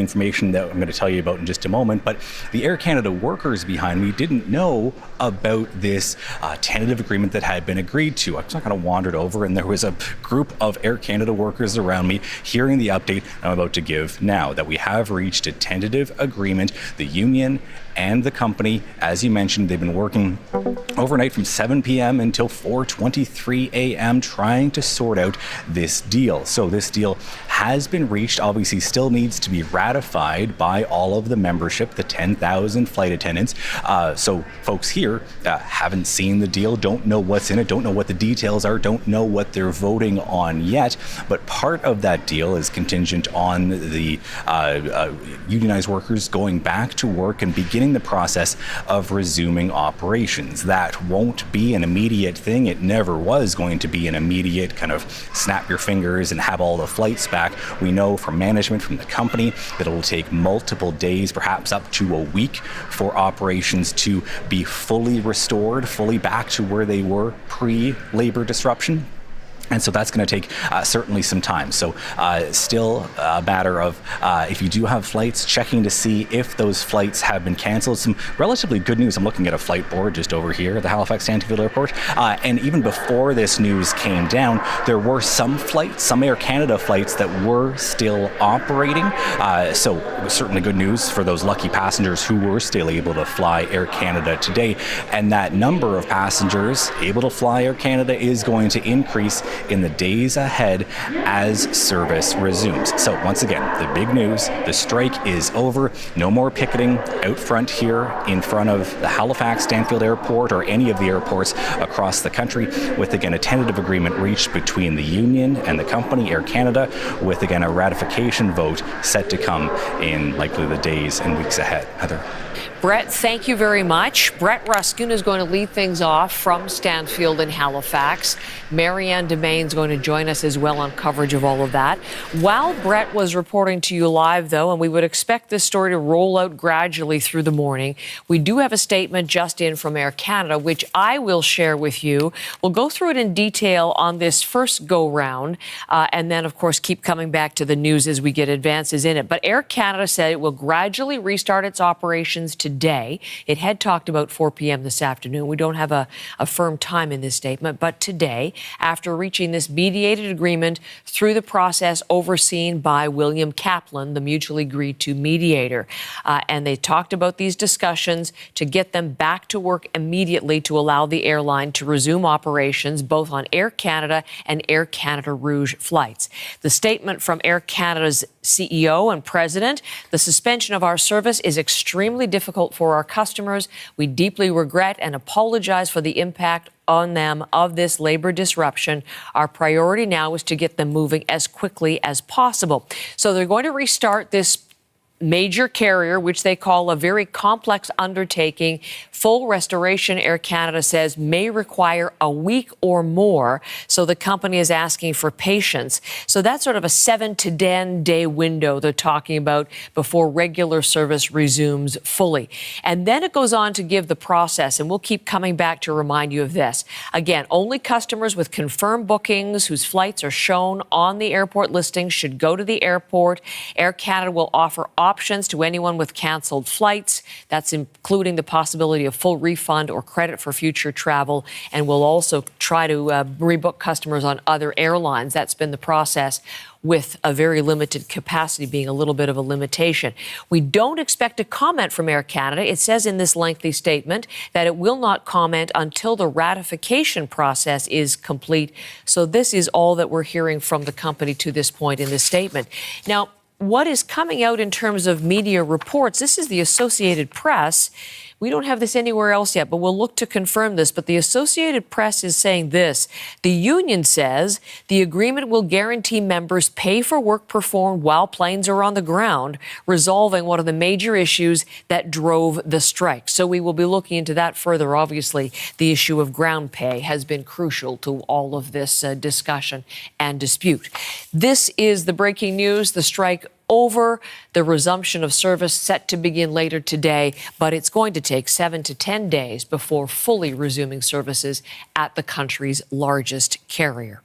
information that I'm going to tell you about in just a moment, but the Air Canada workers behind me didn't know about this tentative agreement that had been agreed to. I just kind of wandered over and there was a group of Air Canada workers around me hearing the update I'm about to give now, that we have reached a tentative agreement. The union and the company, as you mentioned, they've been working overnight from 7 p.m. until 4:23 a.m. trying to sort out this deal. So this deal has been reached, obviously still needs to be ratified by all of the membership, the 10,000 flight attendants. So folks here haven't seen the deal, don't know what's in it, don't know what the details are, don't know what they're voting on yet. But part of that deal is contingent on the unionized workers going back to work and beginning the process of resuming operations. That won't be an immediate thing. It never was going to be an immediate kind of snap your fingers and have all the flights back. We know from management, from the company, that it will take multiple days, perhaps up to a week, for operations to be fully restored, fully back to where they were pre-labor disruption. And so that's going to take certainly some time. So still a matter of, if you do have flights, checking to see if those flights have been canceled. Some relatively good news. I'm looking at a flight board just over here at the Halifax Stanfield Airport. And even before this news came down, there were some flights, some Air Canada flights that were still operating. So it was certainly good news for those lucky passengers who were still able to fly Air Canada today. And that number of passengers able to fly Air Canada is going to increase in the days ahead as service resumes. So once again, the big news, the strike is over. No more picketing out front here in front of the Halifax Stanfield Airport or any of the airports across the country, with again a tentative agreement reached between the union and the company, Air Canada, with again a ratification vote set to come in likely the days and weeks ahead. Heather. Brett, thank you very much. Brett Ruskin is going to lead things off from Stanfield in Halifax. Marianne Demain is going to join us as well on coverage of all of that. While Brett was reporting to you live, though, and we would expect this story to roll out gradually through the morning, we do have a statement just in from Air Canada, which I will share with you. We'll go through it in detail on this first go-round, and then, of course, keep coming back to the news as we get advances in it. But Air Canada said it will gradually restart its operations today. It had talked about 4 p.m. this afternoon. We don't have a firm time in this statement, but today, after reaching this mediated agreement through the process overseen by William Kaplan, the mutually agreed to mediator. And they talked about these discussions to get them back to work immediately to allow the airline to resume operations both on Air Canada and Air Canada Rouge flights. The statement from Air Canada's CEO and president: the suspension of our service is extremely difficult for our customers. We deeply regret and apologize for the impact on them of this labor disruption. Our priority now is to get them moving as quickly as possible. So they're going to restart this major carrier, which they call a very complex undertaking. Full restoration, Air Canada says, may require a week or more. So the company is asking for patience. So that's sort of a 7 to 10 day window they're talking about before regular service resumes fully. And then it goes on to give the process, and we'll keep coming back to remind you of this. Again, only customers with confirmed bookings whose flights are shown on the airport listing should go to the airport. Air Canada will offer options to anyone with canceled flights. That's including the possibility of full refund or credit for future travel. And we'll also try to rebook customers on other airlines. That's been the process, with a very limited capacity being a little bit of a limitation. We don't expect a comment from Air Canada. It says in this lengthy statement that it will not comment until the ratification process is complete. So this is all that we're hearing from the company to this point in this statement. Now, what is coming out in terms of media reports? This is the Associated Press. We don't have this anywhere else yet, but we'll look to confirm this. But the Associated Press is saying this: the union says the agreement will guarantee members pay for work performed while planes are on the ground, resolving one of the major issues that drove the strike. So we will be looking into that further. Obviously, the issue of ground pay has been crucial to all of this discussion and dispute. This is the breaking news. The strike over, the resumption of service set to begin later today, but it's going to take 7 to 10 days before fully resuming services at the country's largest carrier.